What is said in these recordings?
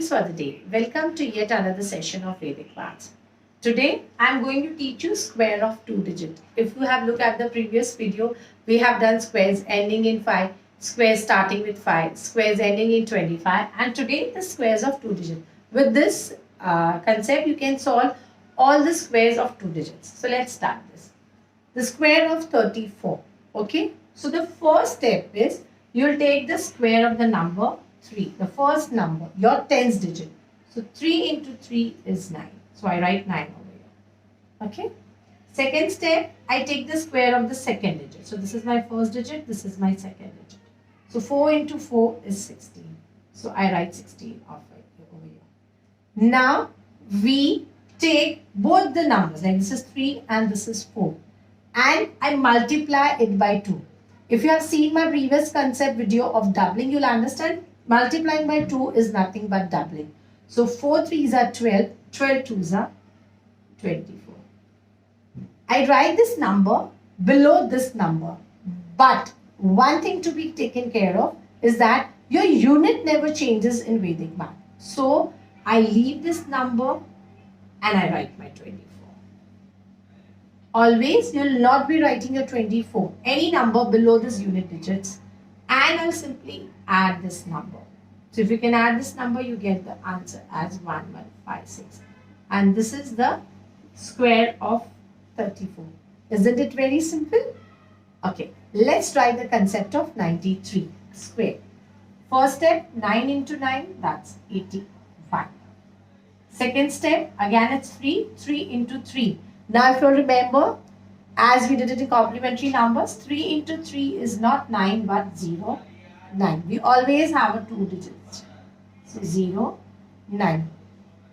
Greetings for the day. Welcome to yet another session of Vedic Maths. Today, I am going to teach you square of 2 digit. If you have looked at the previous video, we have done squares ending in 5, squares starting with 5, squares ending in 25, and today the squares of 2 digit. With this concept, you can solve all the squares of 2 digits. So let's start this. The square of 34. Okay. So the first step is you will take the square of the number 3, the first number, your tens digit. So 3 into 3 is 9. So I write 9 over here. Okay. Second step, I take the square of the second digit. So this is my first digit, this is my second digit. So 4 into 4 is 16. So I write 16 over here. Now we take both the numbers, like this is 3 and this is 4. And I multiply it by 2. If you have seen my previous concept video of doubling, you'll understand multiplying by 2 is nothing but doubling. So 4 3s are 12, 12 2s are 24. I write this number below this number. But one thing to be taken care of is that your unit never changes in Vedic math. So I leave this number and I write my 24. Always, you will not be writing your 24, any number below this unit digits, and I'll simply add this number. So if you can add this number, you get the answer as 1156. And this is the square of 34. Isn't it very simple? Okay, let's try the concept of 93 square. First step, 9 into 9, that's 85. Second step, again it's 3 into 3. Now if you remember, as we did it in complementary numbers, 3 into 3 is not 9 but 0, 9. We always have a 2 digits. So 0, 9.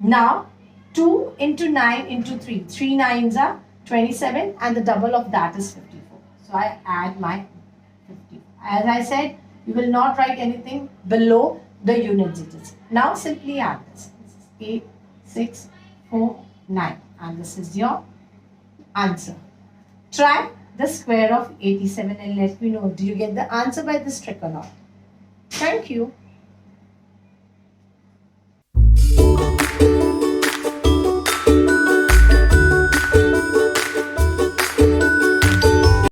Now 2 into 9 into 3. 3 9s are 27 and the double of that is 54. So I add my 50. As I said, you will not write anything below the unit digits. Now simply add this. This is 8, 6, 4, 9. And this is your answer. Try the square of 87 and let me know, do you get the answer by this trick or not? Thank you.